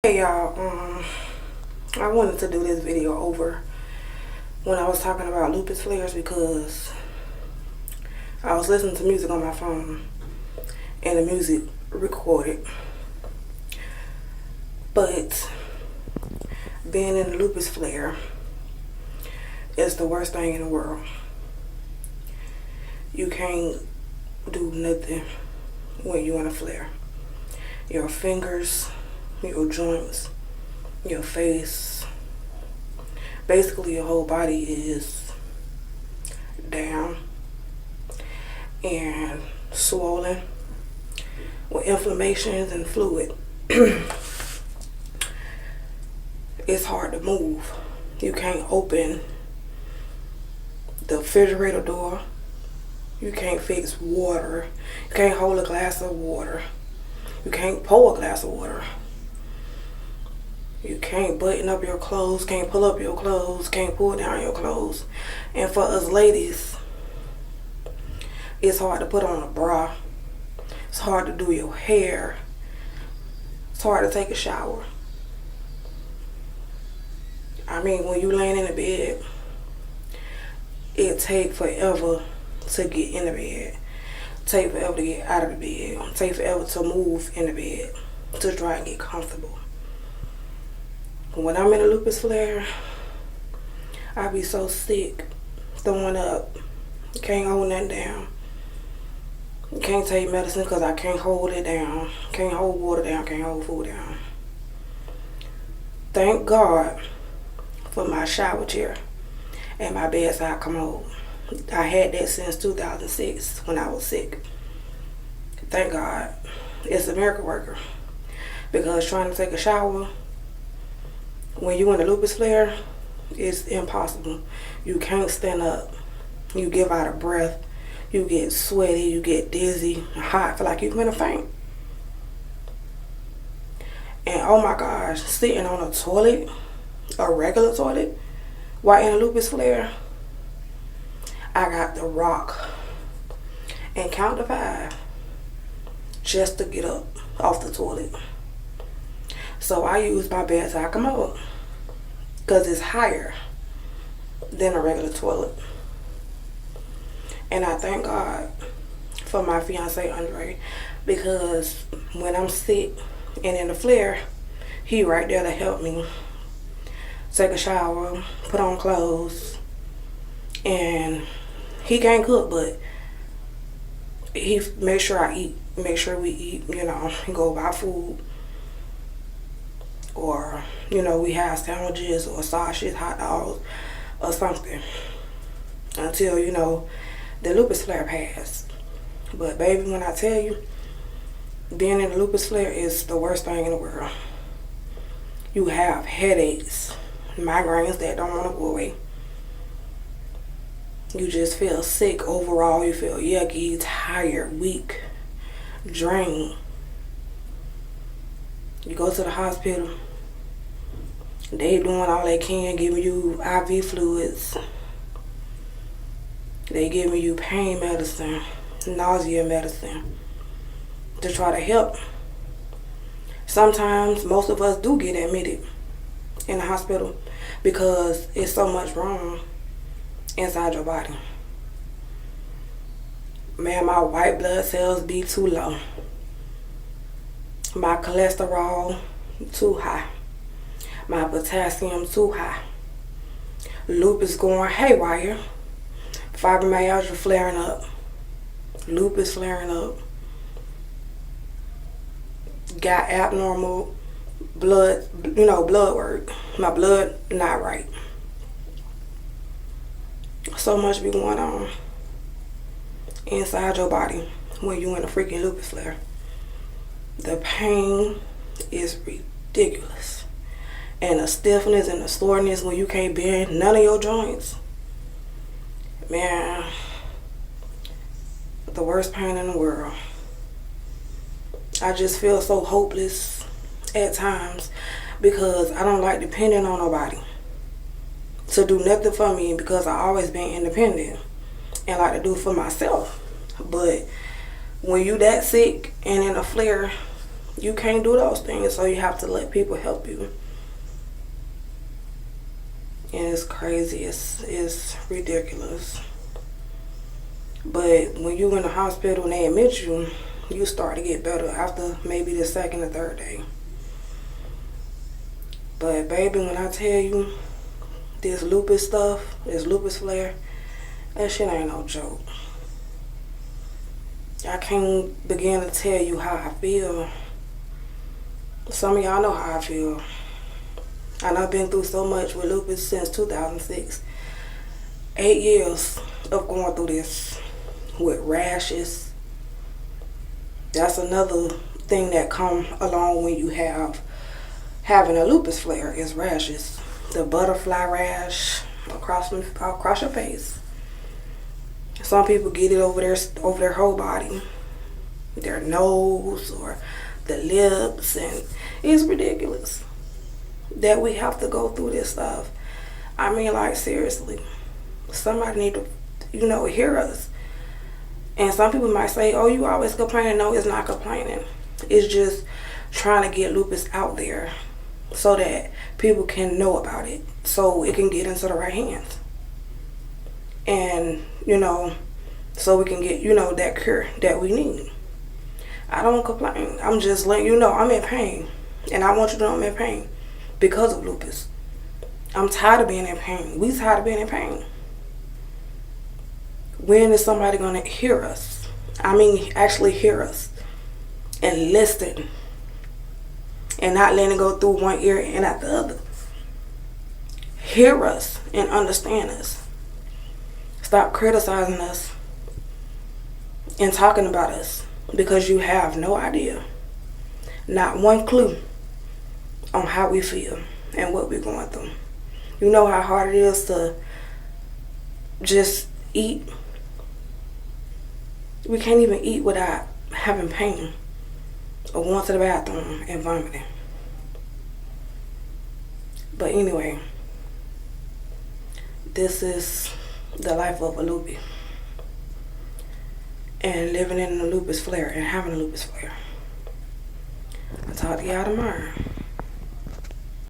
Hey y'all, I wanted to do this video over when I was talking about lupus flares because I was listening to music on my phone and the music recorded. But being in a lupus flare is the worst thing in the world. You can't do nothing when you're in a flare. Your fingers, your joints, your face, basically your whole body is down and swollen with inflammations and fluid. It's hard to move. You can't open the refrigerator door. You can't fix water. You can't hold a glass of water. You can't pour a glass of water. You can't button up your clothes, can't pull up your clothes, can't pull down your clothes. And for us ladies, it's hard to put on a bra. It's hard to do your hair. It's hard to take a shower. I mean, when you laying in the bed, it take forever to get in the bed. Take forever to get out of the bed. Take forever to move in the bed to try and get comfortable. When I'm in a lupus flare, I be so sick, throwing up, can't hold nothing down. Can't take medicine because I can't hold it down. Can't hold water down, can't hold food down. Thank God for my shower chair and my bedside commode. I had that since 2006 when I was sick. Thank God. It's a miracle worker. Because trying to take a shower when you in a lupus flare, it's impossible. You can't stand up. You give out a breath. You get sweaty. You get dizzy, hot, feel like you're gonna faint. And oh my gosh, sitting on a toilet, a regular toilet, while in a lupus flare, I got to rock and count to 5 just to get up off the toilet. So I use my bedside commode because it's higher than a regular toilet. And I thank God for my fiance Andre, because when I'm sick and in a flare, he right there to help me take a shower, put on clothes. And he can't cook, but he make sure I eat, make sure we eat, go buy food. Or, we have sandwiches or sausages, hot dogs, or something. Until, the lupus flare passed. But baby, when I tell you, being in a lupus flare is the worst thing in the world. You have headaches, migraines that don't want to go away. You just feel sick overall. You feel yucky, tired, weak, drained. You go to the hospital. They doing all they can, giving you IV fluids. They giving you pain medicine, nausea medicine to try to help. Sometimes most of us do get admitted in the hospital because it's so much wrong inside your body. Man, my white blood cells be too low. My cholesterol too high. My potassium too high. Lupus going haywire. Fibromyalgia flaring up. Lupus flaring up. Got abnormal blood, blood work. My blood not right. So much be going on inside your body when you in a freaking lupus flare. The pain is ridiculous. And the stiffness and the soreness when you can't bend none of your joints. Man, the worst pain in the world. I just feel so hopeless at times because I don't like depending on nobody to do nothing for me, because I always been independent and like to do for myself. But when you that sick and in a flare, You can't do those things, so you have to let people help you. And it's crazy. It's ridiculous. But when you're in the hospital and they admit you, you start to get better after maybe the second or third day. But baby, when I tell you this lupus stuff, this lupus flare, that shit ain't no joke. I can't begin to tell you how I feel. Some of y'all know how I feel. And I've been through so much with lupus since 2006. 8 years of going through this with rashes. That's another thing that come along when you having a lupus flare is rashes. The butterfly rash across your face. Some people get it over their whole body, their nose or the lips, and it's ridiculous that we have to go through this stuff. I mean, like, seriously, somebody need to, hear us. And some people might say, oh, you always complaining. No, it's not complaining. It's just trying to get lupus out there so that people can know about it, so it can get into the right hands. And, so we can get, that cure that we need. I don't complain. I'm just letting you know I'm in pain. And I want you to know I'm in pain because of lupus. I'm tired of being in pain. We tired of being in pain. When is somebody going to hear us? I mean, actually hear us and listen. And not letting it go through one ear and out the other. Hear us and understand us. Stop criticizing us and talking about us because you have no idea, not one clue on how we feel and what we're going through. You know how hard it is to just eat. We can't even eat without having pain or going to the bathroom and vomiting. But anyway, this is the life of a loopy. And living in a lupus flare and having a lupus flare. I'll talk to y'all tomorrow.